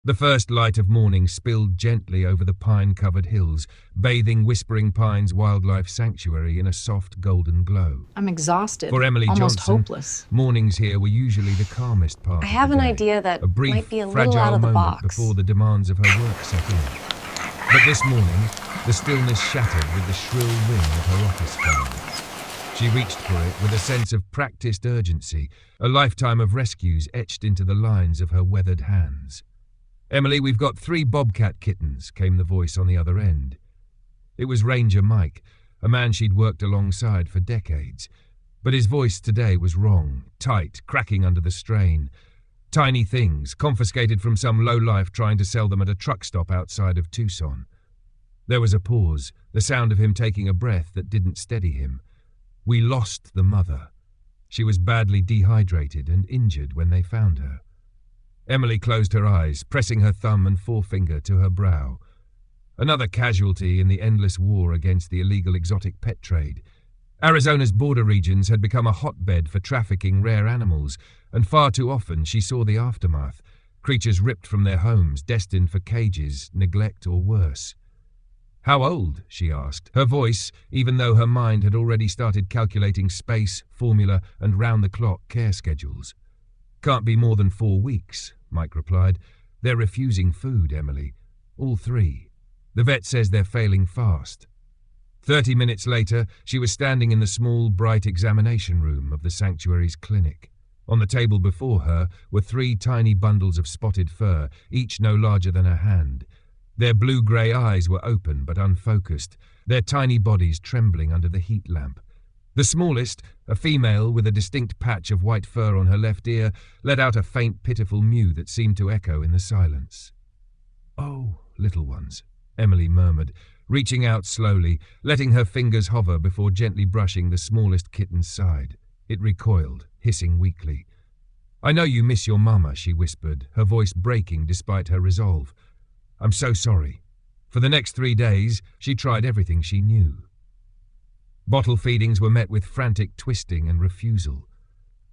The first light of morning spilled gently over the pine-covered hills, bathing Whispering Pines Wildlife Sanctuary in a soft golden glow. I'm exhausted, For Emily almost Johnson, hopeless. mornings here were usually the calmest part I of the have an day, idea that a brief, might be a little fragile out of the moment box. before the demands of her work set in. But this morning, the stillness shattered with the shrill ring of her office phone. She reached for it with a sense of practiced urgency, a lifetime of rescues etched into the lines of her weathered hands. "Emily, we've got 3 Bobcat kittens," came the voice on the other end. It was Ranger Mike, a man she'd worked alongside for decades. But his voice today was wrong, tight, cracking under the strain. Tiny things, confiscated from some lowlife trying to sell them at a truck stop outside of Tucson. There was a pause, the sound of him taking a breath that didn't steady him. "We lost the mother. She was badly dehydrated and injured when they found her." Emily closed her eyes, pressing her thumb and forefinger to her brow. Another casualty in the endless war against the illegal exotic pet trade. Arizona's border regions had become a hotbed for trafficking rare animals, and far too often she saw the aftermath, creatures ripped from their homes, destined for cages, neglect, or worse. "How old?" she asked, her voice, even though her mind had already started calculating space, formula, and round-the-clock care schedules. "Can't be more than 4 weeks, Mike replied. "They're refusing food, Emily. All 3. The vet says they're failing fast." 30 minutes later, she was standing in the small, bright examination room of the sanctuary's clinic. On the table before her were 3 tiny bundles of spotted fur, each no larger than a hand. Their blue-grey eyes were open but unfocused, their tiny bodies trembling under the heat lamp. The smallest, a female with a distinct patch of white fur on her left ear, let out a faint, pitiful mew that seemed to echo in the silence. "Oh, little ones," Emily murmured, reaching out slowly, letting her fingers hover before gently brushing the smallest kitten's side. It recoiled, hissing weakly. "I know you miss your mama," she whispered, her voice breaking despite her resolve. "I'm so sorry." For the next 3 days, she tried everything she knew. Bottle feedings were met with frantic twisting and refusal.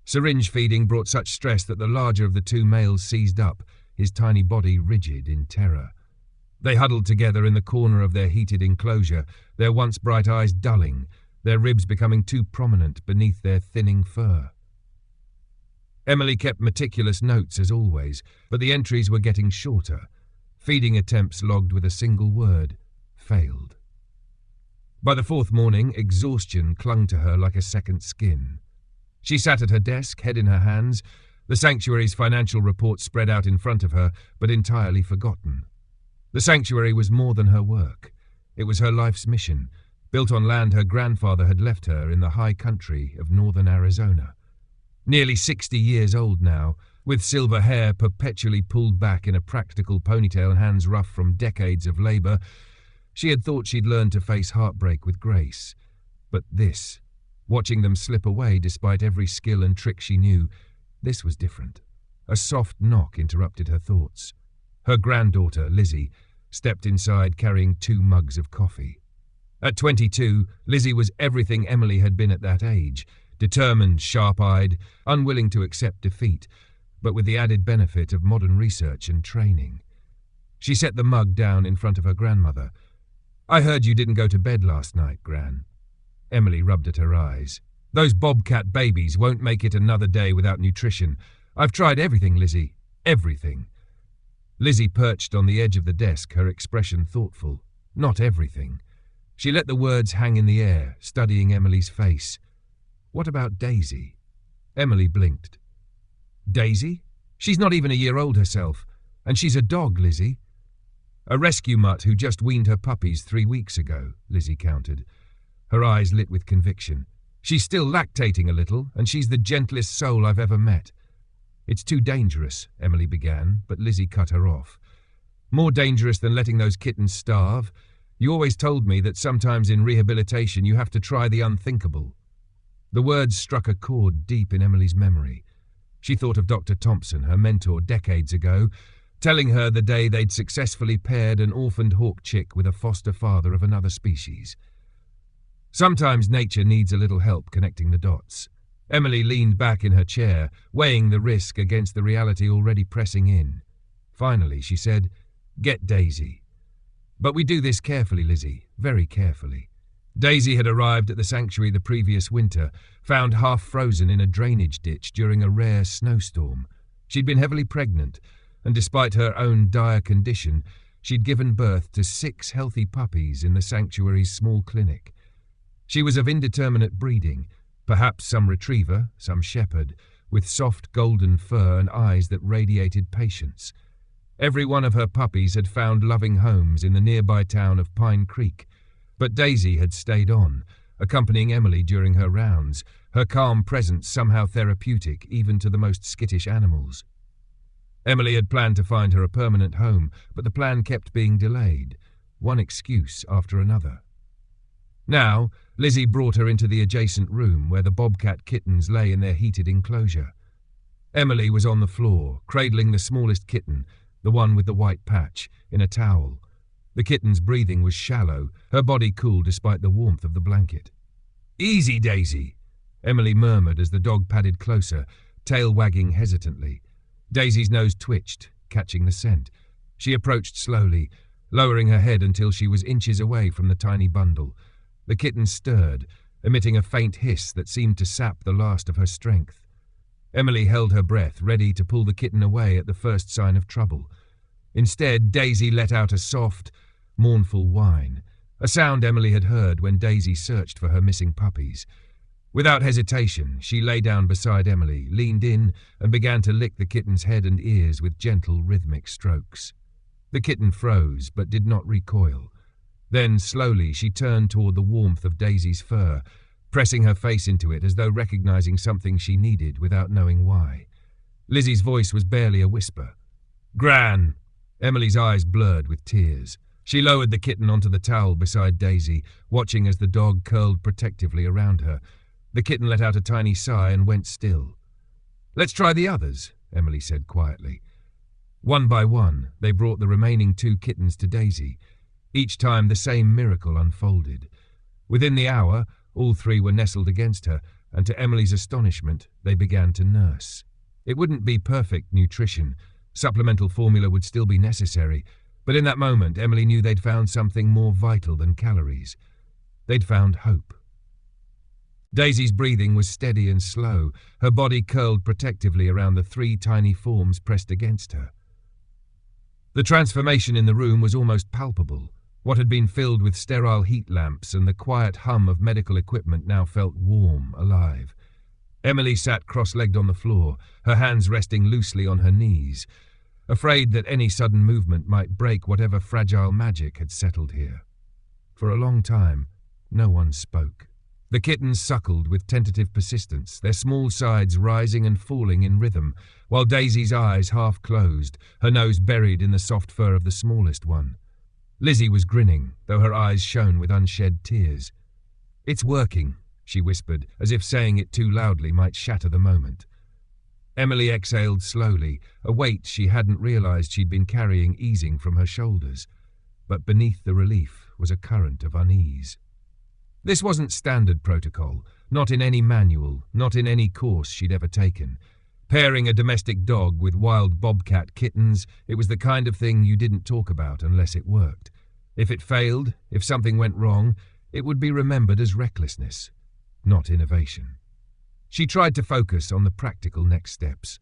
Syringe feeding brought such stress that the larger of the 2 males seized up, his tiny body rigid in terror. They huddled together in the corner of their heated enclosure, their once bright eyes dulling, their ribs becoming too prominent beneath their thinning fur. Emily kept meticulous notes as always, but the entries were getting shorter. Feeding attempts logged with a single word: failed. By the 4th morning, exhaustion clung to her like a second skin. She sat at her desk, head in her hands, the sanctuary's financial report spread out in front of her, but entirely forgotten. The sanctuary was more than her work. It was her life's mission, built on land her grandfather had left her in the high country of northern Arizona. Nearly 60 years old now, with silver hair perpetually pulled back in a practical ponytail and hands rough from decades of labor, she had thought she'd learned to face heartbreak with grace. But this, watching them slip away despite every skill and trick she knew, this was different. A soft knock interrupted her thoughts. Her granddaughter, Lizzie, stepped inside carrying 2 mugs of coffee. At 22, Lizzie was everything Emily had been at that age, determined, sharp-eyed, unwilling to accept defeat, but with the added benefit of modern research and training. She set the mug down in front of her grandmother. "I heard you didn't go to bed last night, Gran." Emily rubbed at her eyes. "Those Bobcat babies won't make it another day without nutrition. I've tried everything, Lizzie. Everything." Lizzie perched on the edge of the desk, her expression thoughtful. Not everything. She let the words hang in the air, studying Emily's face. "What about Daisy?" Emily blinked. "Daisy? She's not even a year old herself. And she's a dog, Lizzie." "A rescue mutt who just weaned her puppies 3 weeks ago," Lizzie countered. Her eyes lit with conviction. "She's still lactating a little, and she's the gentlest soul I've ever met." "It's too dangerous," Emily began, but Lizzie cut her off. "More dangerous than letting those kittens starve. You always told me that sometimes in rehabilitation you have to try the unthinkable." The words struck a chord deep in Emily's memory. She thought of Dr. Thompson, her mentor decades ago, telling her the day they'd successfully paired an orphaned hawk chick with a foster father of another species. Sometimes nature needs a little help connecting the dots. Emily leaned back in her chair, weighing the risk against the reality already pressing in. Finally, she said, "Get Daisy." "But we do this carefully, Lizzie, very carefully." Daisy had arrived at the sanctuary the previous winter, found half frozen in a drainage ditch during a rare snowstorm. She'd been heavily pregnant, and despite her own dire condition, she'd given birth to 6 healthy puppies in the sanctuary's small clinic. She was of indeterminate breeding, perhaps some retriever, some shepherd, with soft golden fur and eyes that radiated patience. Every one of her puppies had found loving homes in the nearby town of Pine Creek, but Daisy had stayed on, accompanying Emily during her rounds, her calm presence somehow therapeutic even to the most skittish animals. Emily had planned to find her a permanent home, but the plan kept being delayed, one excuse after another. Now, Lizzie brought her into the adjacent room where the Bobcat kittens lay in their heated enclosure. Emily was on the floor, cradling the smallest kitten, the one with the white patch, in a towel. The kitten's breathing was shallow, her body cool despite the warmth of the blanket. "Easy, Daisy," Emily murmured as the dog padded closer, tail wagging hesitantly. Daisy's nose twitched, catching the scent. She approached slowly, lowering her head until she was inches away from the tiny bundle. The kitten stirred, emitting a faint hiss that seemed to sap the last of her strength. Emily held her breath, ready to pull the kitten away at the first sign of trouble. Instead, Daisy let out a soft, mournful whine, a sound Emily had heard when Daisy searched for her missing puppies. Without hesitation, she lay down beside Emily, leaned in, and began to lick the kitten's head and ears with gentle, rhythmic strokes. The kitten froze, but did not recoil. Then, slowly, she turned toward the warmth of Daisy's fur, pressing her face into it as though recognizing something she needed without knowing why. Lizzie's voice was barely a whisper. "Gran!" Emily's eyes blurred with tears. She lowered the kitten onto the towel beside Daisy, watching as the dog curled protectively around her. The kitten let out a tiny sigh and went still. "Let's try the others," Emily said quietly. One by one, they brought the remaining 2 kittens to Daisy. Each time the same miracle unfolded. Within the hour, all 3 were nestled against her, and to Emily's astonishment, they began to nurse. It wouldn't be perfect nutrition. Supplemental formula would still be necessary, but in that moment, Emily knew they'd found something more vital than calories. They'd found hope. Daisy's breathing was steady and slow, her body curled protectively around the 3 tiny forms pressed against her. The transformation in the room was almost palpable. What had been filled with sterile heat lamps and the quiet hum of medical equipment now felt warm, alive. Emily sat cross-legged on the floor, her hands resting loosely on her knees, afraid that any sudden movement might break whatever fragile magic had settled here. For a long time, no one spoke. The kittens suckled with tentative persistence, their small sides rising and falling in rhythm, while Daisy's eyes half closed, her nose buried in the soft fur of the smallest one. Lizzie was grinning, though her eyes shone with unshed tears. "It's working," she whispered, as if saying it too loudly might shatter the moment. Emily exhaled slowly, a weight she hadn't realized she'd been carrying easing from her shoulders. But beneath the relief was a current of unease. This wasn't standard protocol, not in any manual, not in any course she'd ever taken. Pairing a domestic dog with wild bobcat kittens, it was the kind of thing you didn't talk about unless it worked. If it failed, if something went wrong, it would be remembered as recklessness, not innovation. She tried to focus on the practical next steps.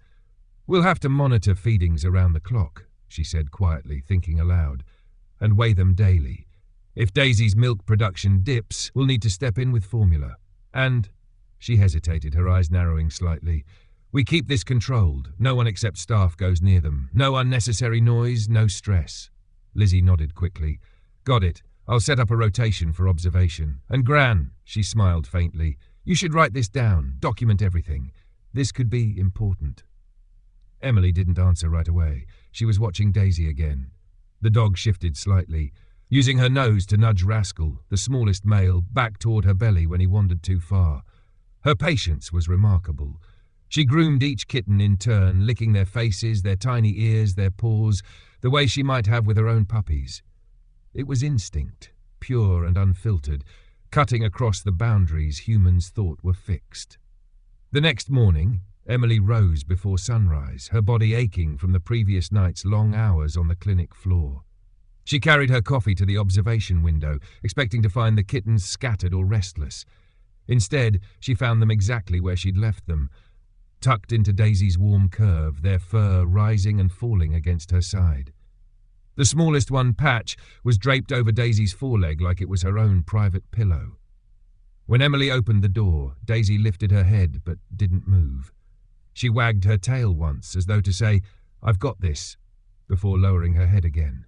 "We'll have to monitor feedings around the clock," she said quietly, thinking aloud, "and weigh them daily. If Daisy's milk production dips, we'll need to step in with formula. And," she hesitated, her eyes narrowing slightly, "we keep this controlled. No one except staff goes near them. No unnecessary noise, no stress." Lizzie nodded quickly. "Got it. I'll set up a rotation for observation. And Gran," she smiled faintly, "you should write this down, document everything. This could be important." Emily didn't answer right away. She was watching Daisy again. The dog shifted slightly, using her nose to nudge Rascal, the smallest male, back toward her belly when he wandered too far. Her patience was remarkable. She groomed each kitten in turn, licking their faces, their tiny ears, their paws, the way she might have with her own puppies. It was instinct, pure and unfiltered, cutting across the boundaries humans thought were fixed. The next morning, Emily rose before sunrise, her body aching from the previous night's long hours on the clinic floor. She carried her coffee to the observation window, expecting to find the kittens scattered or restless. Instead, she found them exactly where she'd left them, tucked into Daisy's warm curve, their fur rising and falling against her side. The smallest one, Patch, was draped over Daisy's foreleg like it was her own private pillow. When Emily opened the door, Daisy lifted her head but didn't move. She wagged her tail once, as though to say, "I've got this," before lowering her head again.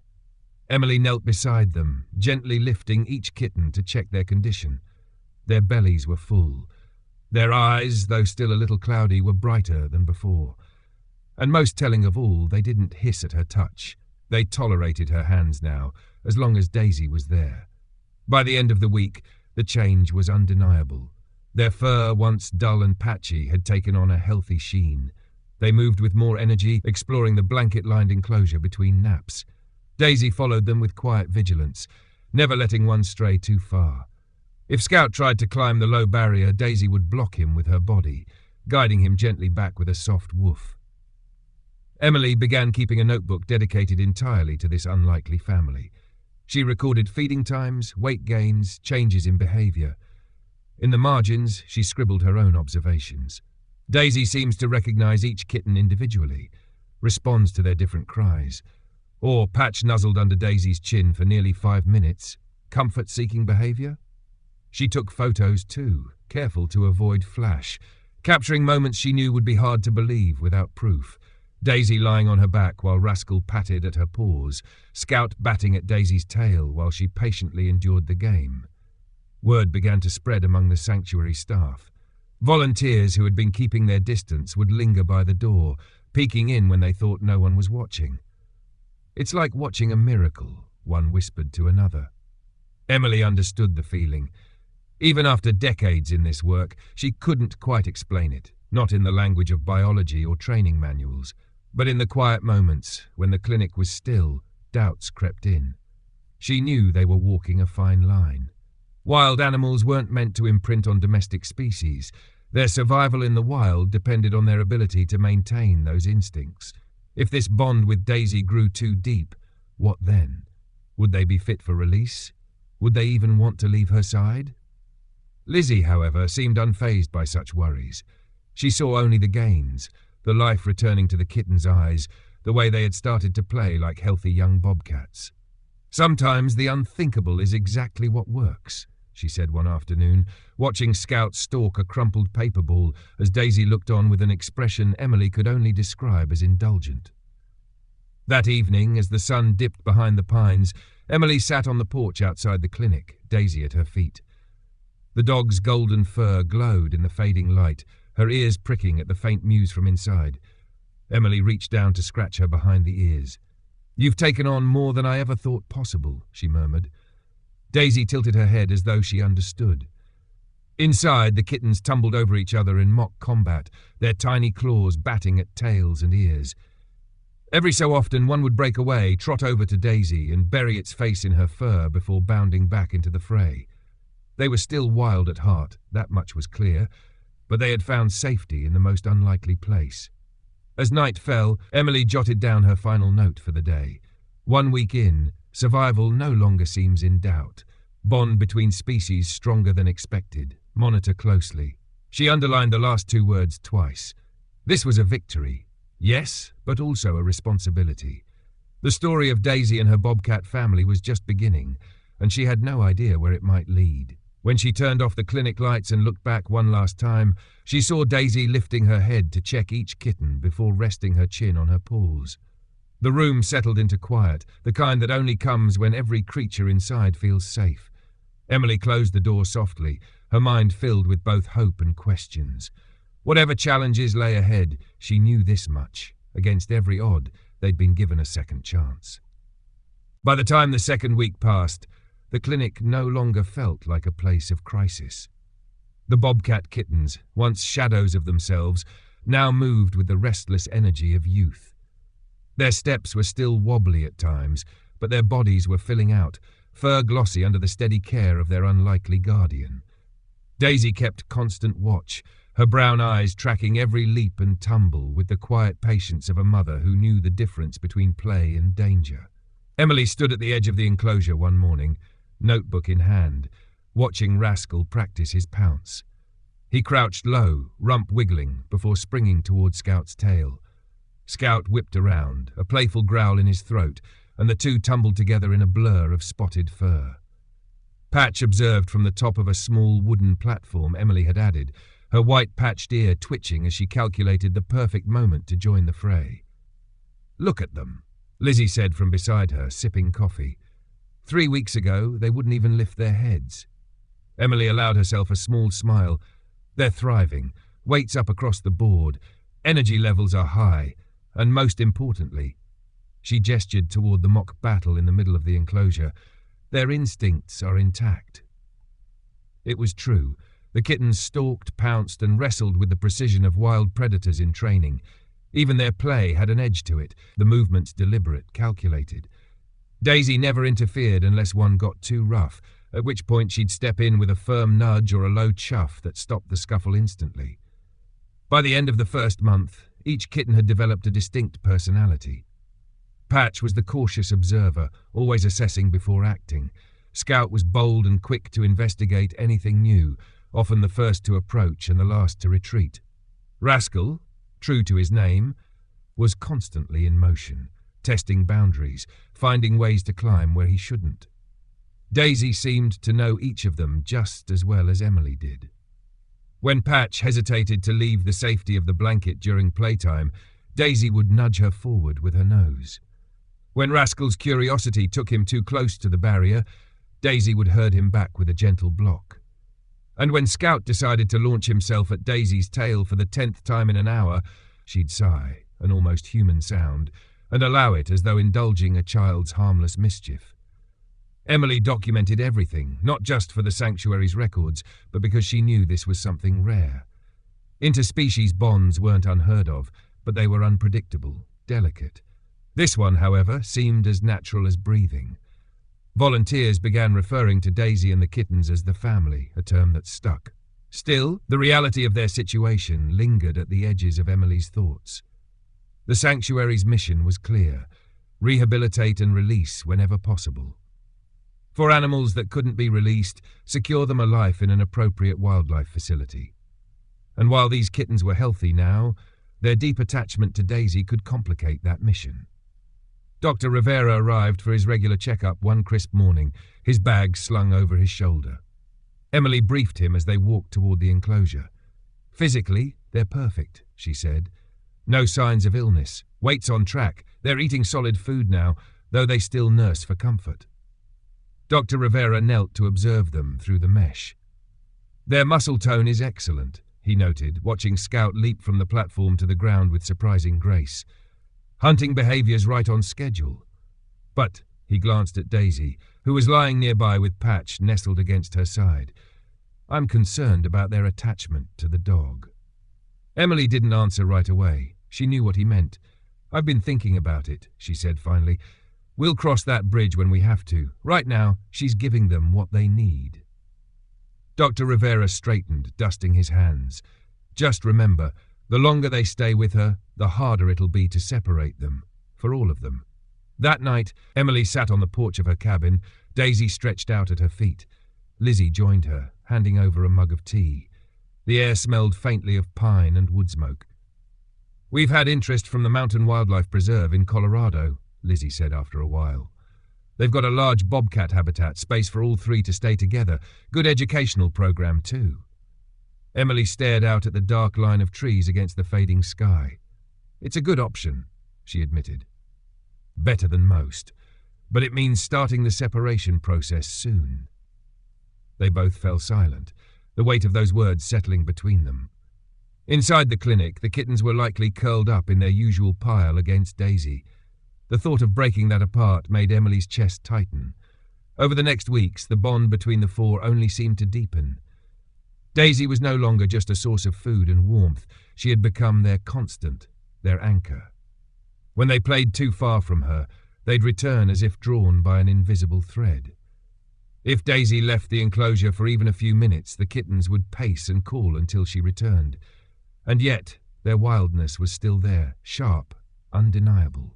Emily knelt beside them, gently lifting each kitten to check their condition. Their bellies were full. Their eyes, though still a little cloudy, were brighter than before. And most telling of all, they didn't hiss at her touch. They tolerated her hands now, as long as Daisy was there. By the end of the week, the change was undeniable. Their fur, once dull and patchy, had taken on a healthy sheen. They moved with more energy, exploring the blanket-lined enclosure between naps. Daisy followed them with quiet vigilance, never letting one stray too far. If Scout tried to climb the low barrier, Daisy would block him with her body, guiding him gently back with a soft woof. Emily began keeping a notebook dedicated entirely to this unlikely family. She recorded feeding times, weight gains, changes in behaviour. In the margins, she scribbled her own observations. Daisy seems to recognise each kitten individually, responds to their different cries. Or Patch nuzzled under Daisy's chin for nearly 5 minutes. Comfort-seeking behaviour? She took photos too, careful to avoid flash, capturing moments she knew would be hard to believe without proof. Daisy lying on her back while Rascal patted at her paws, Scout batting at Daisy's tail while she patiently endured the game. Word began to spread among the sanctuary staff. Volunteers who had been keeping their distance would linger by the door, peeking in when they thought no one was watching. "It's like watching a miracle," one whispered to another. Emily understood the feeling. Even after decades in this work, she couldn't quite explain it, not in the language of biology or training manuals. But in the quiet moments, when the clinic was still, doubts crept in. She knew they were walking a fine line. Wild animals weren't meant to imprint on domestic species. Their survival in the wild depended on their ability to maintain those instincts. If this bond with Daisy grew too deep, what then? Would they be fit for release? Would they even want to leave her side? Lizzie, however, seemed unfazed by such worries. She saw only the gains, the life returning to the kittens' eyes, the way they had started to play like healthy young bobcats. "Sometimes the unthinkable is exactly what works," she said one afternoon, watching Scout stalk a crumpled paper ball as Daisy looked on with an expression Emily could only describe as indulgent. That evening, as the sun dipped behind the pines, Emily sat on the porch outside the clinic, Daisy at her feet. The dog's golden fur glowed in the fading light, her ears pricking at the faint mews from inside. Emily reached down to scratch her behind the ears. "You've taken on more than I ever thought possible," she murmured. Daisy tilted her head as though she understood. Inside, the kittens tumbled over each other in mock combat, their tiny claws batting at tails and ears. Every so often, one would break away, trot over to Daisy, and bury its face in her fur before bounding back into the fray. They were still wild at heart, that much was clear, but they had found safety in the most unlikely place. As night fell, Emily jotted down her final note for the day. 1 week in, survival no longer seems in doubt. Bond between species stronger than expected. Monitor closely. She underlined the last 2 words twice. This was a victory. Yes, but also a responsibility. The story of Daisy and her bobcat family was just beginning, and she had no idea where it might lead. When she turned off the clinic lights and looked back one last time, she saw Daisy lifting her head to check each kitten before resting her chin on her paws. The room settled into quiet, the kind that only comes when every creature inside feels safe. Emily closed the door softly, her mind filled with both hope and questions. Whatever challenges lay ahead, she knew this much. Against every odd, they'd been given a second chance. By the time the second week passed, the clinic no longer felt like a place of crisis. The bobcat kittens, once shadows of themselves, now moved with the restless energy of youth. Their steps were still wobbly at times, but their bodies were filling out, fur glossy under the steady care of their unlikely guardian. Daisy kept constant watch, her brown eyes tracking every leap and tumble with the quiet patience of a mother who knew the difference between play and danger. Emily stood at the edge of the enclosure one morning, notebook in hand, watching Rascal practice his pounce. He crouched low, rump wiggling, before springing toward Scout's tail. Scout whipped around, a playful growl in his throat, and the two tumbled together in a blur of spotted fur. Patch observed from the top of a small wooden platform Emily had added, her white patched ear twitching as she calculated the perfect moment to join the fray. "Look at them," Lizzie said from beside her, sipping coffee. 3 weeks ago, they wouldn't even lift their heads. Emily allowed herself a small smile. They're thriving, weights up across the board, energy levels are high, and most importantly, she gestured toward the mock battle in the middle of the enclosure, their instincts are intact. It was true. The kittens stalked, pounced, and wrestled with the precision of wild predators in training. Even their play had an edge to it, the movements deliberate, calculated. Daisy never interfered unless one got too rough, at which point she'd step in with a firm nudge or a low chuff that stopped the scuffle instantly. By the end of the first month, each kitten had developed a distinct personality. Patch was the cautious observer, always assessing before acting. Scout was bold and quick to investigate anything new, often the first to approach and the last to retreat. Rascal, true to his name, was constantly in motion, testing boundaries, finding ways to climb where he shouldn't. Daisy seemed to know each of them just as well as Emily did. When Patch hesitated to leave the safety of the blanket during playtime, Daisy would nudge her forward with her nose. When Rascal's curiosity took him too close to the barrier, Daisy would herd him back with a gentle block. And when Scout decided to launch himself at Daisy's tail for the 10th time in an hour, she'd sigh, an almost human sound, and allow it as though indulging a child's harmless mischief. Emily documented everything, not just for the sanctuary's records, but because she knew this was something rare. Interspecies bonds weren't unheard of, but they were unpredictable, delicate. This one, however, seemed as natural as breathing. Volunteers began referring to Daisy and the kittens as the family, a term that stuck. Still, the reality of their situation lingered at the edges of Emily's thoughts. The sanctuary's mission was clear: rehabilitate and release whenever possible. For animals that couldn't be released, secure them a life in an appropriate wildlife facility. And while these kittens were healthy now, their deep attachment to Daisy could complicate that mission. Dr. Rivera arrived for his regular checkup one crisp morning, his bag slung over his shoulder. Emily briefed him as they walked toward the enclosure. "Physically, they're perfect," she said. "No signs of illness. Weight's on track. They're eating solid food now, though they still nurse for comfort." Dr. Rivera knelt to observe them through the mesh. "Their muscle tone is excellent," he noted, watching Scout leap from the platform to the ground with surprising grace. "Hunting behavior's right on schedule." But, he glanced at Daisy, who was lying nearby with Patch nestled against her side. "I'm concerned about their attachment to the dog." Emily didn't answer right away. She knew what he meant. "I've been thinking about it," she said finally. "We'll cross that bridge when we have to. Right now, she's giving them what they need." Dr. Rivera straightened, dusting his hands. "Just remember, the longer they stay with her, the harder it'll be to separate them, for all of them." That night, Emily sat on the porch of her cabin, Daisy stretched out at her feet. Lizzie joined her, handing over a mug of tea. The air smelled faintly of pine and wood smoke. "We've had interest from the Mountain Wildlife Preserve in Colorado," Lizzie said after a while. "They've got a large bobcat habitat, space for all three to stay together. Good educational program, too." Emily stared out at the dark line of trees against the fading sky. "It's a good option," she admitted. "Better than most. But it means starting the separation process soon." They both fell silent, the weight of those words settling between them. Inside the clinic, the kittens were likely curled up in their usual pile against Daisy. The thought of breaking that apart made Emily's chest tighten. Over the next weeks, the bond between the four only seemed to deepen. Daisy was no longer just a source of food and warmth. She had become their constant, their anchor. When they played too far from her, they'd return as if drawn by an invisible thread. If Daisy left the enclosure for even a few minutes, the kittens would pace and call until she returned. And yet, their wildness was still there, sharp, undeniable.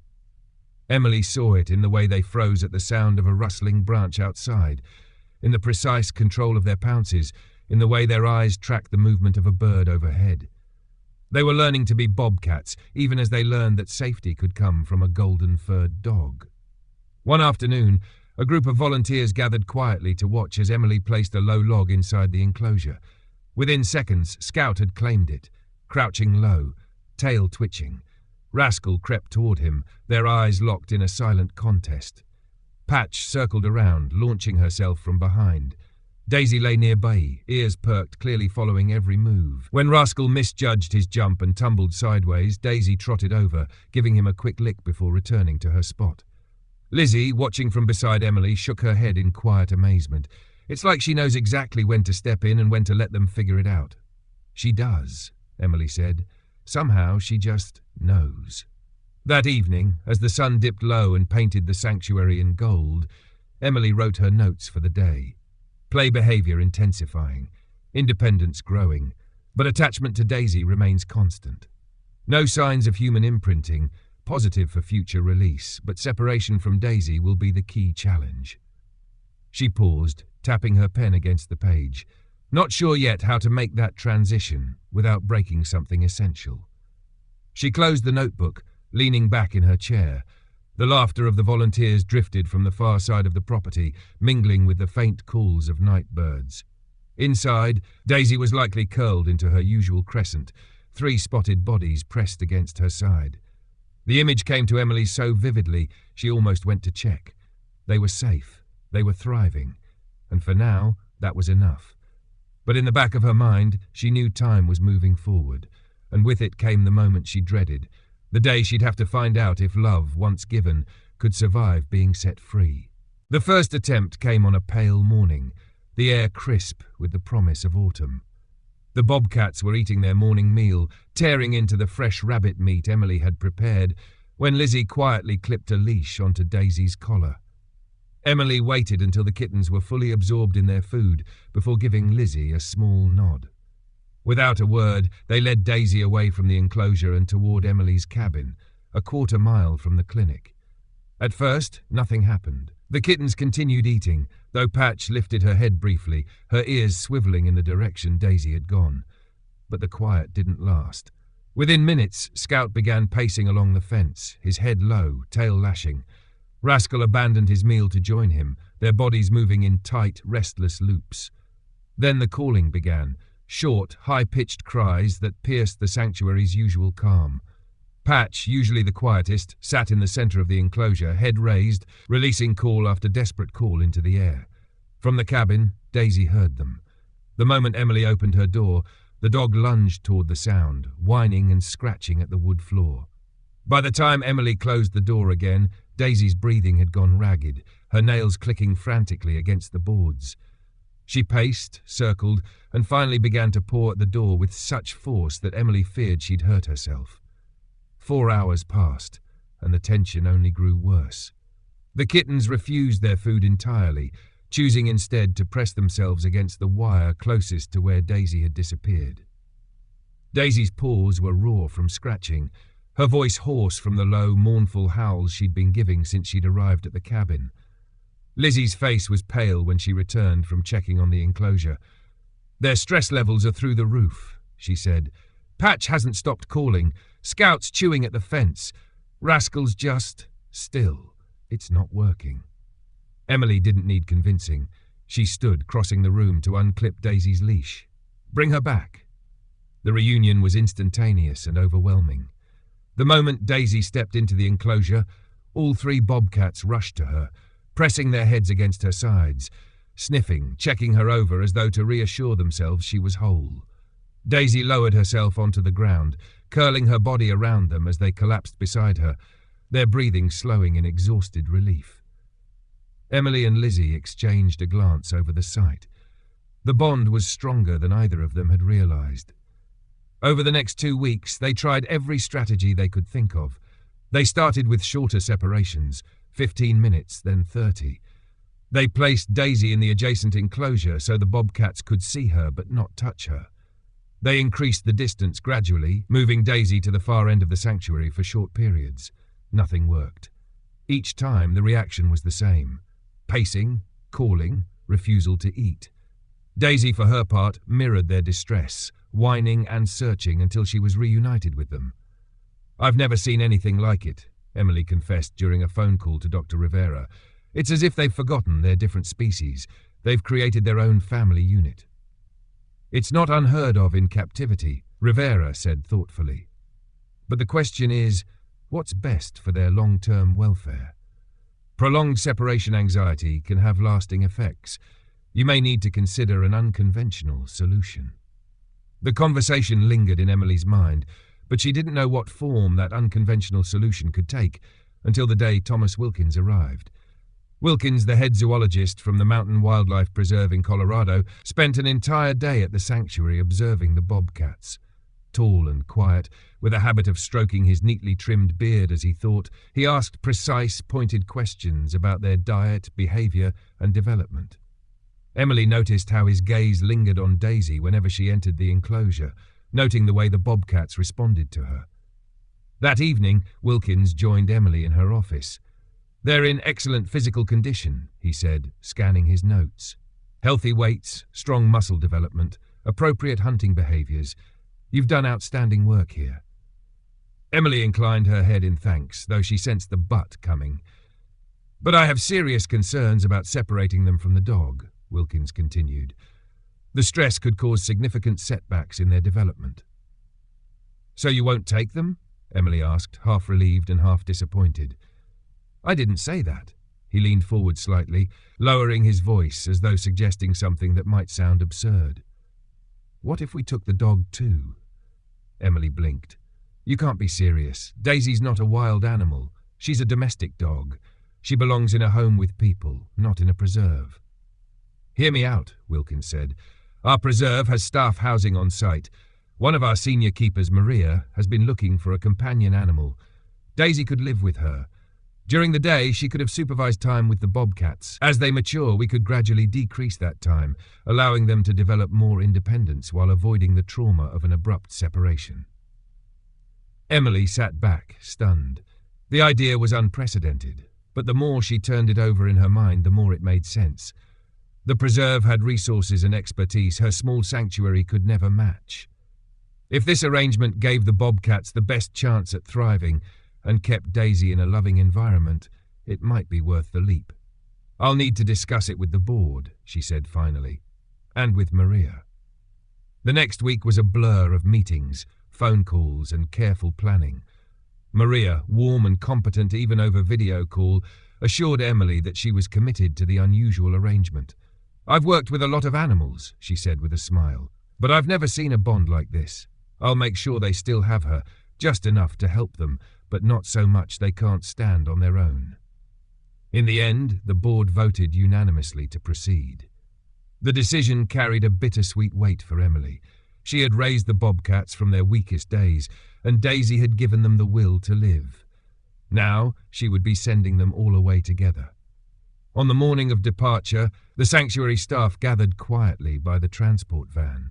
Emily saw it in the way they froze at the sound of a rustling branch outside, in the precise control of their pounces, in the way their eyes tracked the movement of a bird overhead. They were learning to be bobcats, even as they learned that safety could come from a golden-furred dog. One afternoon, a group of volunteers gathered quietly to watch as Emily placed a low log inside the enclosure. Within seconds, Scout had claimed it, crouching low, tail twitching. Rascal crept toward him, their eyes locked in a silent contest. Patch circled around, launching herself from behind. Daisy lay nearby, ears perked, clearly following every move. When Rascal misjudged his jump and tumbled sideways, Daisy trotted over, giving him a quick lick before returning to her spot. Lizzie, watching from beside Emily, shook her head in quiet amazement. It's like she knows exactly when to step in and when to let them figure it out. She does, Emily said. Somehow she just knows. That evening, as the sun dipped low and painted the sanctuary in gold, Emily wrote her notes for the day. Play behavior intensifying, independence growing, but attachment to Daisy remains constant. No signs of human imprinting, positive for future release, but separation from Daisy will be the key challenge. She paused, tapping her pen against the page, not sure yet how to make that transition without breaking something essential. She closed the notebook, leaning back in her chair. The laughter of the volunteers drifted from the far side of the property, mingling with the faint calls of night birds. Inside, Daisy was likely curled into her usual crescent, 3 spotted bodies pressed against her side. The image came to Emily so vividly, she almost went to check. They were safe, they were thriving, and for now, that was enough. But in the back of her mind, she knew time was moving forward, and with it came the moment she dreaded, the day she'd have to find out if love, once given, could survive being set free. The first attempt came on a pale morning, the air crisp with the promise of autumn. The bobcats were eating their morning meal, tearing into the fresh rabbit meat Emily had prepared, when Lizzie quietly clipped a leash onto Daisy's collar. Emily waited until the kittens were fully absorbed in their food before giving Lizzie a small nod. Without a word, they led Daisy away from the enclosure and toward Emily's cabin, a quarter-mile from the clinic. At first, nothing happened. The kittens continued eating, though Patch lifted her head briefly, her ears swiveling in the direction Daisy had gone. But the quiet didn't last. Within minutes, Scout began pacing along the fence, his head low, tail lashing. Rascal abandoned his meal to join him, their bodies moving in tight, restless loops. Then the calling began, short, high-pitched cries that pierced the sanctuary's usual calm. Patch, usually the quietest, sat in the center of the enclosure, head raised, releasing call after desperate call into the air. From the cabin, Daisy heard them. The moment Emily opened her door, the dog lunged toward the sound, whining and scratching at the wood floor. By the time Emily closed the door again, Daisy's breathing had gone ragged, her nails clicking frantically against the boards. She paced, circled, and finally began to paw at the door with such force that Emily feared she'd hurt herself. 4 hours passed, and the tension only grew worse. The kittens refused their food entirely, choosing instead to press themselves against the wire closest to where Daisy had disappeared. Daisy's paws were raw from scratching, her voice hoarse from the low, mournful howls she'd been giving since she'd arrived at the cabin. Lizzie's face was pale when she returned from checking on the enclosure. "Their stress levels are through the roof," she said. "Patch hasn't stopped calling. Scout's chewing at the fence. Rascal's just still. It's not working." Emily didn't need convincing. She stood, crossing the room to unclip Daisy's leash. "Bring her back." The reunion was instantaneous and overwhelming. The moment Daisy stepped into the enclosure, all 3 bobcats rushed to her, pressing their heads against her sides, sniffing, checking her over as though to reassure themselves she was whole. Daisy lowered herself onto the ground, curling her body around them as they collapsed beside her, their breathing slowing in exhausted relief. Emily and Lizzie exchanged a glance over the sight. The bond was stronger than either of them had realized. Over the next 2 weeks, they tried every strategy they could think of. They started with shorter separations, 15 minutes, then 30. They placed Daisy in the adjacent enclosure so the bobcats could see her but not touch her. They increased the distance gradually, moving Daisy to the far end of the sanctuary for short periods. Nothing worked. Each time the reaction was the same: pacing, calling, refusal to eat. Daisy, for her part, mirrored their distress, whining and searching until she was reunited with them. "I've never seen anything like it," Emily confessed during a phone call to Dr. Rivera. "It's as if they've forgotten their different species. They've created their own family unit." "It's not unheard of in captivity," Rivera said thoughtfully. "But the question is, what's best for their long-term welfare? Prolonged separation anxiety can have lasting effects. You may need to consider an unconventional solution." The conversation lingered in Emily's mind, but she didn't know what form that unconventional solution could take until the day Thomas Wilkins arrived. Wilkins, the head zoologist from the Mountain Wildlife Preserve in Colorado, spent an entire day at the sanctuary observing the bobcats. Tall and quiet, with a habit of stroking his neatly trimmed beard as he thought, he asked precise, pointed questions about their diet, behavior, and development. Emily noticed how his gaze lingered on Daisy whenever she entered the enclosure, noting the way the bobcats responded to her. That evening, Wilkins joined Emily in her office. "They're in excellent physical condition," he said, scanning his notes. "Healthy weights, strong muscle development, appropriate hunting behaviors. You've done outstanding work here." Emily inclined her head in thanks, though she sensed the but coming. "But I have serious concerns about separating them from the dog," Wilkins continued. "The stress could cause significant setbacks in their development." "So you won't take them?" Emily asked, half relieved and half disappointed. "I didn't say that." He leaned forward slightly, lowering his voice as though suggesting something that might sound absurd. "What if we took the dog too?" Emily blinked. "You can't be serious. Daisy's not a wild animal. She's a domestic dog. She belongs in a home with people, not in a preserve." "Hear me out," Wilkins said. "Our preserve has staff housing on site. One of our senior keepers, Maria, has been looking for a companion animal. Daisy could live with her. During the day, she could have supervised time with the bobcats. As they mature, we could gradually decrease that time, allowing them to develop more independence while avoiding the trauma of an abrupt separation." Emily sat back, stunned. The idea was unprecedented, but the more she turned it over in her mind, the more it made sense. The preserve had resources and expertise her small sanctuary could never match. If this arrangement gave the bobcats the best chance at thriving and kept Daisy in a loving environment, it might be worth the leap. "I'll need to discuss it with the board," she said finally, "and with Maria." The next week was a blur of meetings, phone calls, and careful planning. Maria, warm and competent even over video call, assured Emily that she was committed to the unusual arrangement. "I've worked with a lot of animals," she said with a smile, "but I've never seen a bond like this. I'll make sure they still have her, just enough to help them, but not so much they can't stand on their own." In the end, the board voted unanimously to proceed. The decision carried a bittersweet weight for Emily. She had raised the bobcats from their weakest days, and Daisy had given them the will to live. Now she would be sending them all away together. On the morning of departure, the sanctuary staff gathered quietly by the transport van.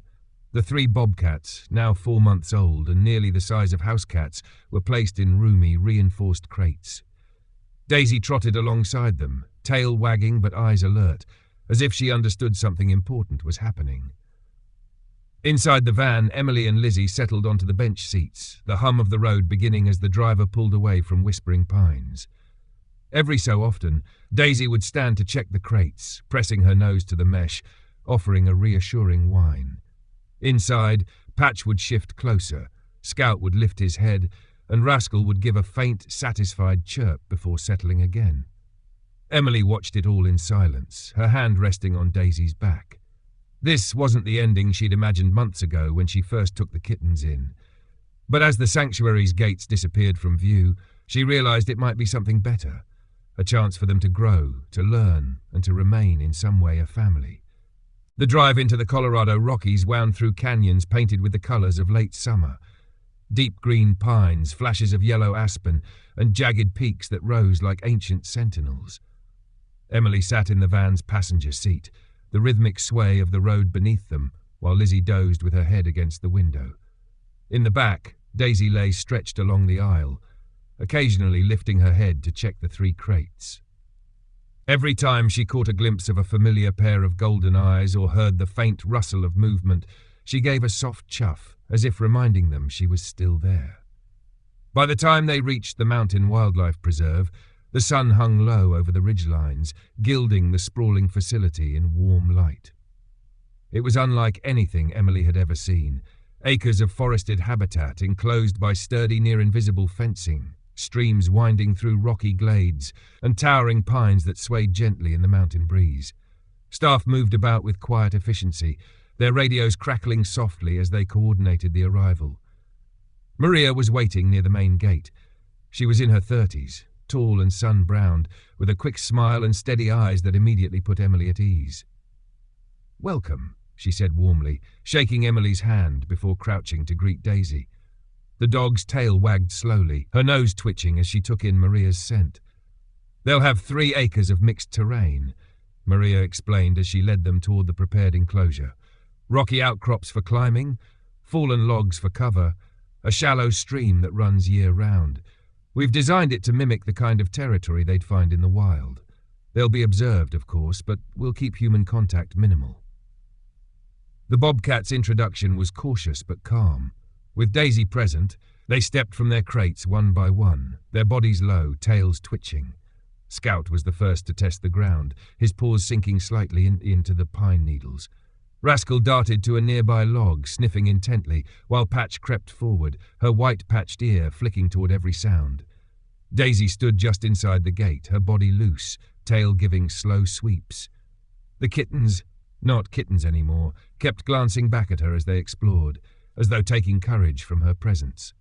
The 3 bobcats, now 4 months old and nearly the size of house cats, were placed in roomy, reinforced crates. Daisy trotted alongside them, tail wagging but eyes alert, as if she understood something important was happening. Inside the van, Emily and Lizzie settled onto the bench seats, the hum of the road beginning as the driver pulled away from Whispering Pines. Every so often, Daisy would stand to check the crates, pressing her nose to the mesh, offering a reassuring whine. Inside, Patch would shift closer, Scout would lift his head, and Rascal would give a faint, satisfied chirp before settling again. Emily watched it all in silence, her hand resting on Daisy's back. This wasn't the ending she'd imagined months ago when she first took the kittens in. But as the sanctuary's gates disappeared from view, she realized it might be something better, a chance for them to grow, to learn, and to remain in some way a family. The drive into the Colorado Rockies wound through canyons painted with the colors of late summer. Deep green pines, flashes of yellow aspen, and jagged peaks that rose like ancient sentinels. Emily sat in the van's passenger seat, the rhythmic sway of the road beneath them, while Lizzie dozed with her head against the window. In the back, Daisy lay stretched along the aisle, occasionally lifting her head to check the 3 crates. Every time she caught a glimpse of a familiar pair of golden eyes or heard the faint rustle of movement, she gave a soft chuff, as if reminding them she was still there. By the time they reached the Mountain Wildlife Preserve, the sun hung low over the ridgelines, gilding the sprawling facility in warm light. It was unlike anything Emily had ever seen. Acres of forested habitat enclosed by sturdy near-invisible fencing, streams winding through rocky glades, and towering pines that swayed gently in the mountain breeze. Staff moved about with quiet efficiency, their radios crackling softly as they coordinated the arrival. Maria was waiting near the main gate. She was in her 30s, tall and sun-browned, with a quick smile and steady eyes that immediately put Emily at ease. "Welcome," she said warmly, shaking Emily's hand before crouching to greet Daisy. The dog's tail wagged slowly, her nose twitching as she took in Maria's scent. "They'll have 3 acres of mixed terrain," Maria explained as she led them toward the prepared enclosure. "Rocky outcrops for climbing, fallen logs for cover, a shallow stream that runs year-round. We've designed it to mimic the kind of territory they'd find in the wild. They'll be observed, of course, but we'll keep human contact minimal." The Bobcat's introduction was cautious but calm. With Daisy present, they stepped from their crates one by one, their bodies low, tails twitching. Scout was the first to test the ground, his paws sinking slightly into the pine needles. Rascal darted to a nearby log, sniffing intently, while Patch crept forward, her white-patched ear flicking toward every sound. Daisy stood just inside the gate, her body loose, tail giving slow sweeps. The kittens, not kittens anymore, kept glancing back at her as they explored, as though taking courage from her presence.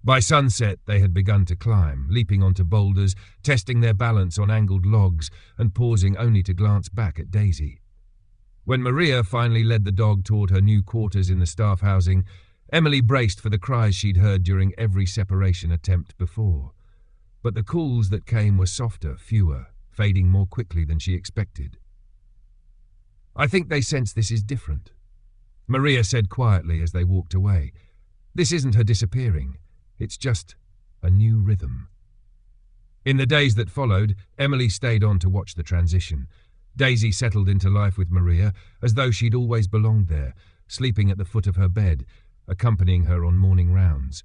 By sunset, they had begun to climb, leaping onto boulders, testing their balance on angled logs, and pausing only to glance back at Daisy. When Maria finally led the dog toward her new quarters in the staff housing, Emily braced for the cries she'd heard during every separation attempt before. But the calls that came were softer, fewer, fading more quickly than she expected. "I think they sense this is different," Maria said quietly as they walked away. "This isn't her disappearing. It's just a new rhythm." In the days that followed, Emily stayed on to watch the transition. Daisy settled into life with Maria as though she'd always belonged there, sleeping at the foot of her bed, accompanying her on morning rounds.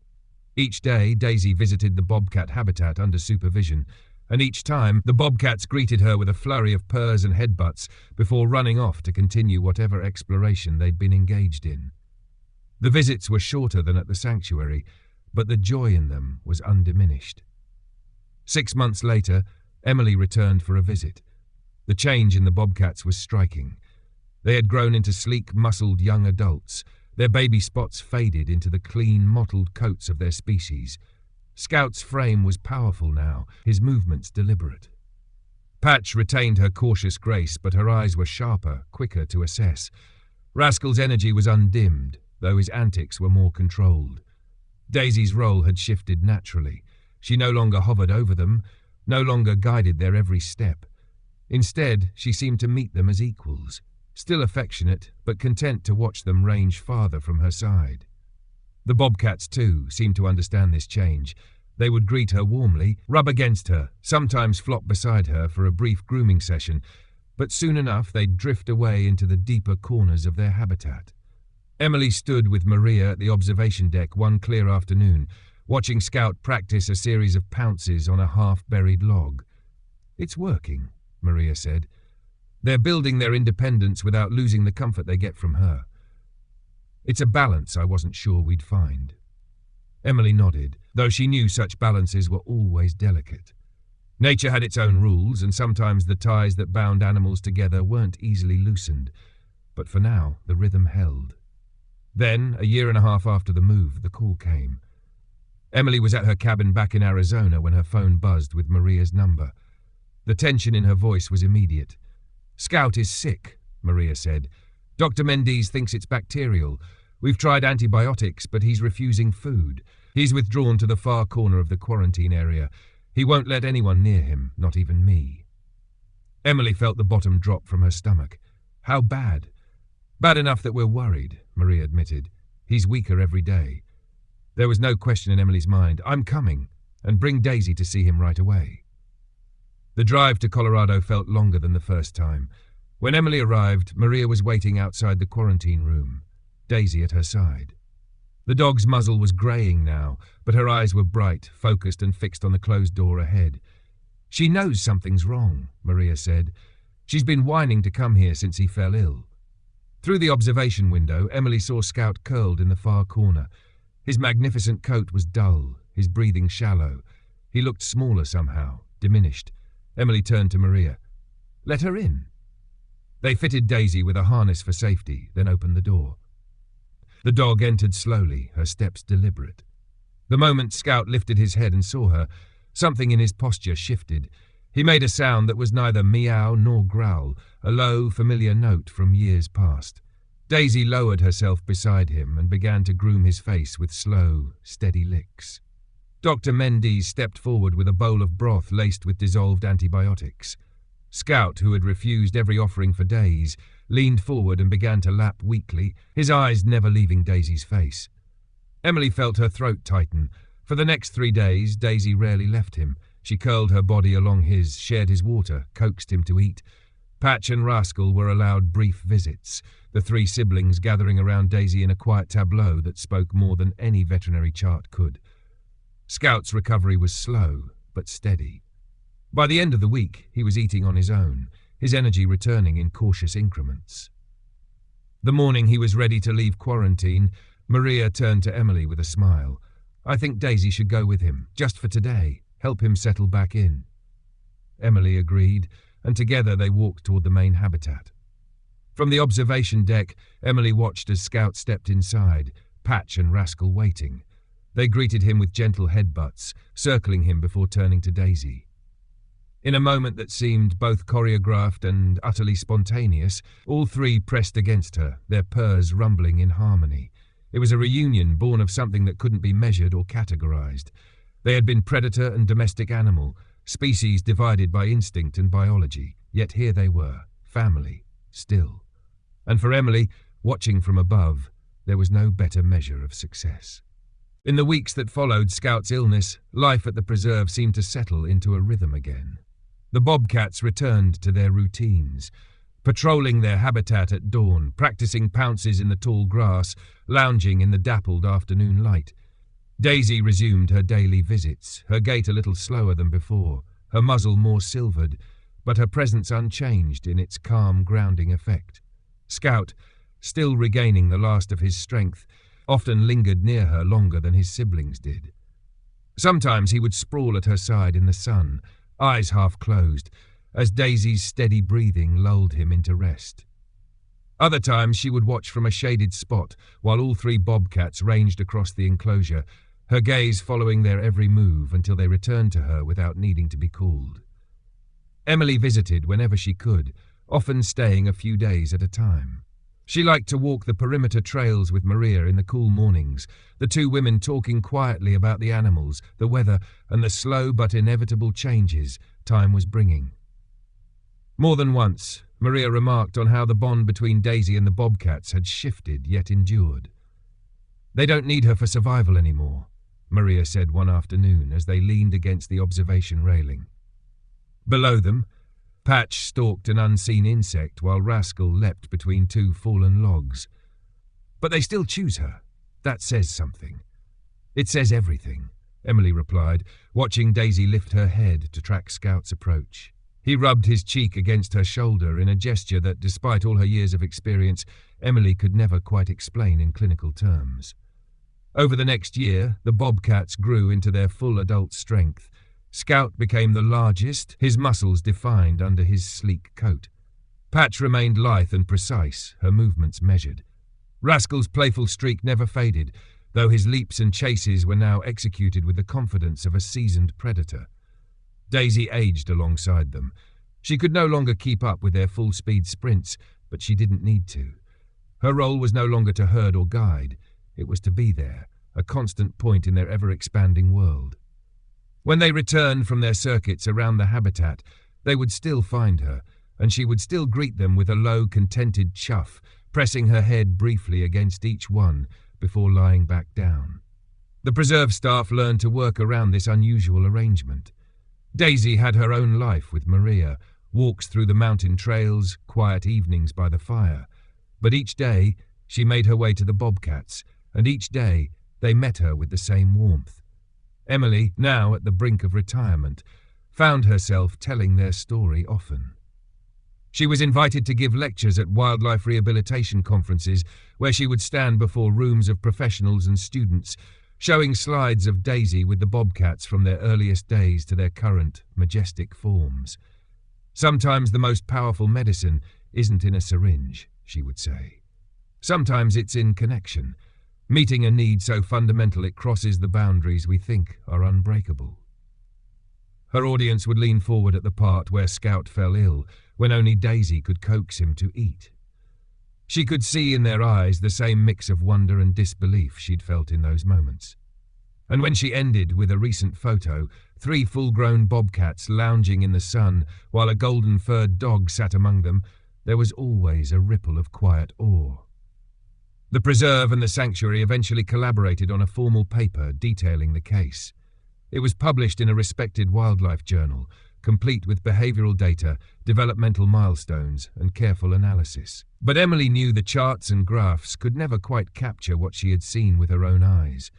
Each day, Daisy visited the Bobcat habitat under supervision, and each time the Bobcats greeted her with a flurry of purrs and headbutts before running off to continue whatever exploration they'd been engaged in. The visits were shorter than at the sanctuary, but the joy in them was undiminished. 6 months later, Emily returned for a visit. The change in the Bobcats was striking. They had grown into sleek, muscled young adults, their baby spots faded into the clean, mottled coats of their species. Scout's frame was powerful now, his movements deliberate. Patch retained her cautious grace, but her eyes were sharper, quicker to assess. Rascal's energy was undimmed, though his antics were more controlled. Daisy's role had shifted naturally. She no longer hovered over them, no longer guided their every step. Instead, she seemed to meet them as equals, still affectionate, but content to watch them range farther from her side. The Bobcats, too, seemed to understand this change. They would greet her warmly, rub against her, sometimes flop beside her for a brief grooming session, but soon enough they'd drift away into the deeper corners of their habitat. Emily stood with Maria at the observation deck one clear afternoon, watching Scout practice a series of pounces on a half-buried log. "It's working," Maria said. "They're building their independence without losing the comfort they get from her. It's a balance I wasn't sure we'd find." Emily nodded, though she knew such balances were always delicate. Nature had its own rules, and sometimes the ties that bound animals together weren't easily loosened. But for now, the rhythm held. Then, a year and a half after the move, the call came. Emily was at her cabin back in Arizona when her phone buzzed with Maria's number. The tension in her voice was immediate. "Scout is sick," Maria said. "Dr. Mendes thinks it's bacterial. We've tried antibiotics, but he's refusing food. He's withdrawn to the far corner of the quarantine area. He won't let anyone near him, not even me." Emily felt the bottom drop from her stomach. How bad? Bad enough that we're worried, Maria admitted. He's weaker every day. There was no question in Emily's mind. I'm coming, and bring Daisy to see him right away. The drive to Colorado felt longer than the first time. When Emily arrived, Maria was waiting outside the quarantine room, Daisy at her side. The dog's muzzle was greying now, but her eyes were bright, focused and fixed on the closed door ahead. She knows something's wrong, Maria said. She's been whining to come here since he fell ill. Through the observation window, Emily saw Scout curled in the far corner. His magnificent coat was dull, his breathing shallow. He looked smaller somehow, diminished. Emily turned to Maria. Let her in. They fitted Daisy with a harness for safety, then opened the door. The dog entered slowly, her steps deliberate. The moment Scout lifted his head and saw her, something in his posture shifted. He made a sound that was neither meow nor growl, a low, familiar note from years past. Daisy lowered herself beside him and began to groom his face with slow, steady licks. Dr. Mendes stepped forward with a bowl of broth laced with dissolved antibiotics. Scout, who had refused every offering for days, leaned forward and began to lap weakly, his eyes never leaving Daisy's face. Emily felt her throat tighten. For the next 3 days, Daisy rarely left him. She curled her body along his, shared his water, coaxed him to eat. Patch and Rascal were allowed brief visits, the 3 siblings gathering around Daisy in a quiet tableau that spoke more than any veterinary chart could. Scout's recovery was slow, but steady. By the end of the week, he was eating on his own, his energy returning in cautious increments. The morning he was ready to leave quarantine, Maria turned to Emily with a smile. I think Daisy should go with him, just for today, help him settle back in. Emily agreed, and together they walked toward the main habitat. From the observation deck, Emily watched as Scout stepped inside, Patch and Rascal waiting. They greeted him with gentle headbutts, circling him before turning to Daisy. In a moment that seemed both choreographed and utterly spontaneous, all 3 pressed against her, their purrs rumbling in harmony. It was a reunion born of something that couldn't be measured or categorized. They had been predator and domestic animal, species divided by instinct and biology, yet here they were, family, still. And for Emily, watching from above, there was no better measure of success. In the weeks that followed Scout's illness, life at the preserve seemed to settle into a rhythm again. The bobcats returned to their routines, patrolling their habitat at dawn, practicing pounces in the tall grass, lounging in the dappled afternoon light. Daisy resumed her daily visits, her gait a little slower than before, her muzzle more silvered, but her presence unchanged in its calm, grounding effect. Scout, still regaining the last of his strength, often lingered near her longer than his siblings did. Sometimes he would sprawl at her side in the sun, eyes half closed, as Daisy's steady breathing lulled him into rest. Other times she would watch from a shaded spot while all 3 bobcats ranged across the enclosure, her gaze following their every move until they returned to her without needing to be called. Emily visited whenever she could, often staying a few days at a time. She liked to walk the perimeter trails with Maria in the cool mornings, the 2 women talking quietly about the animals, the weather, and the slow but inevitable changes time was bringing. More than once, Maria remarked on how the bond between Daisy and the bobcats had shifted yet endured. They don't need her for survival anymore, Maria said one afternoon as they leaned against the observation railing. Below them, Patch stalked an unseen insect while Rascal leapt between 2 fallen logs. But they still choose her. That says something. It says everything, Emily replied, watching Daisy lift her head to track Scout's approach. He rubbed his cheek against her shoulder in a gesture that, despite all her years of experience, Emily could never quite explain in clinical terms. Over the next year, the bobcats grew into their full adult strength. Scout became the largest, his muscles defined under his sleek coat. Patch remained lithe and precise, her movements measured. Rascal's playful streak never faded, though his leaps and chases were now executed with the confidence of a seasoned predator. Daisy aged alongside them. She could no longer keep up with their full-speed sprints, but she didn't need to. Her role was no longer to herd or guide. It was to be there, a constant point in their ever-expanding world. When they returned from their circuits around the habitat, they would still find her, and she would still greet them with a low, contented chuff, pressing her head briefly against each one before lying back down. The preserve staff learned to work around this unusual arrangement. Daisy had her own life with Maria, walks through the mountain trails, quiet evenings by the fire. But each day, she made her way to the Bobcats, and each day they met her with the same warmth. Emily, now at the brink of retirement, found herself telling their story often. She was invited to give lectures at wildlife rehabilitation conferences where she would stand before rooms of professionals and students, showing slides of Daisy with the Bobcats from their earliest days to their current, majestic forms. Sometimes the most powerful medicine isn't in a syringe, she would say. Sometimes it's in connection, meeting a need so fundamental it crosses the boundaries we think are unbreakable. Her audience would lean forward at the part where Scout fell ill, when only Daisy could coax him to eat. She could see in their eyes the same mix of wonder and disbelief she'd felt in those moments. And when she ended with a recent photo, 3 full-grown bobcats lounging in the sun while a golden-furred dog sat among them, there was always a ripple of quiet awe. The preserve and the sanctuary eventually collaborated on a formal paper detailing the case. It was published in a respected wildlife journal, complete with behavioral data, developmental milestones, and careful analysis. But Emily knew the charts and graphs could never quite capture what she had seen with her own eyes.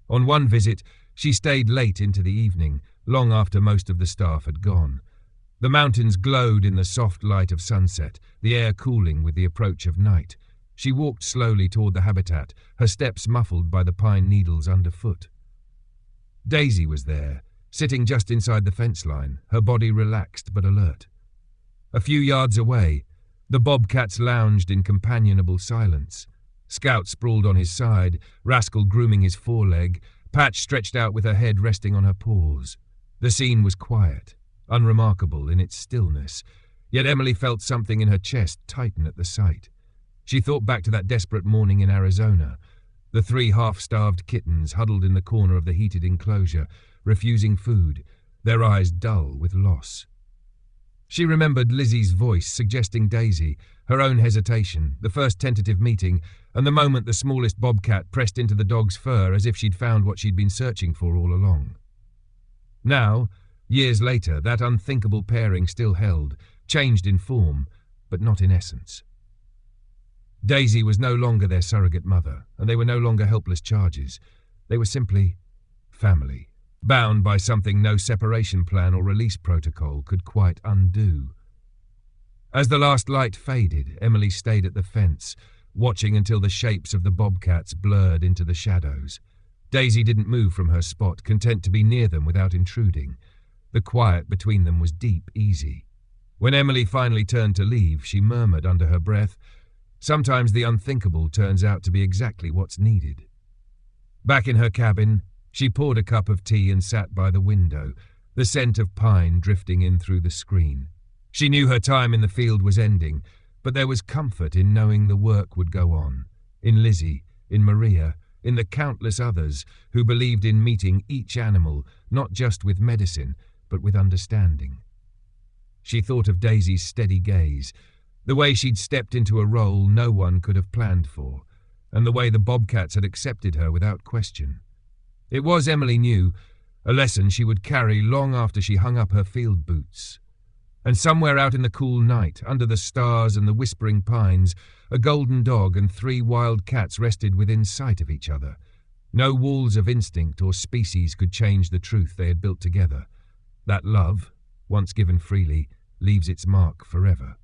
On one visit, she stayed late into the evening, long after most of the staff had gone. The mountains glowed in the soft light of sunset, the air cooling with the approach of night. She walked slowly toward the habitat, her steps muffled by the pine needles underfoot. Daisy was there, sitting just inside the fence line, her body relaxed but alert. A few yards away, the bobcats lounged in companionable silence. Scout sprawled on his side, Rascal grooming his foreleg, Patch stretched out with her head resting on her paws. The scene was quiet, unremarkable in its stillness, yet Emily felt something in her chest tighten at the sight. She thought back to that desperate morning in Arizona, the 3 half-starved kittens huddled in the corner of the heated enclosure, refusing food, their eyes dull with loss. She remembered Lizzie's voice suggesting Daisy, her own hesitation, the first tentative meeting, and the moment the smallest bobcat pressed into the dog's fur as if she'd found what she'd been searching for all along. Now, years later, that unthinkable pairing still held, changed in form, but not in essence. Daisy was no longer their surrogate mother, and they were no longer helpless charges. They were simply family, bound by something no separation plan or release protocol could quite undo. As the last light faded, Emily stayed at the fence, watching until the shapes of the bobcats blurred into the shadows. Daisy didn't move from her spot, content to be near them without intruding. The quiet between them was deep, easy. When Emily finally turned to leave, she murmured under her breath, "Sometimes the unthinkable turns out to be exactly what's needed." Back in her cabin, she poured a cup of tea and sat by the window, the scent of pine drifting in through the screen. She knew her time in the field was ending, but there was comfort in knowing the work would go on. In Lizzie, in Maria, in the countless others who believed in meeting each animal, not just with medicine, but with understanding. She thought of Daisy's steady gaze, the way she'd stepped into a role no one could have planned for, and the way the bobcats had accepted her without question. It was, Emily knew, a lesson she would carry long after she hung up her field boots. And somewhere out in the cool night, under the stars and the whispering pines, a golden dog and 3 wild cats rested within sight of each other. No walls of instinct or species could change the truth they had built together. That love, once given freely, leaves its mark forever.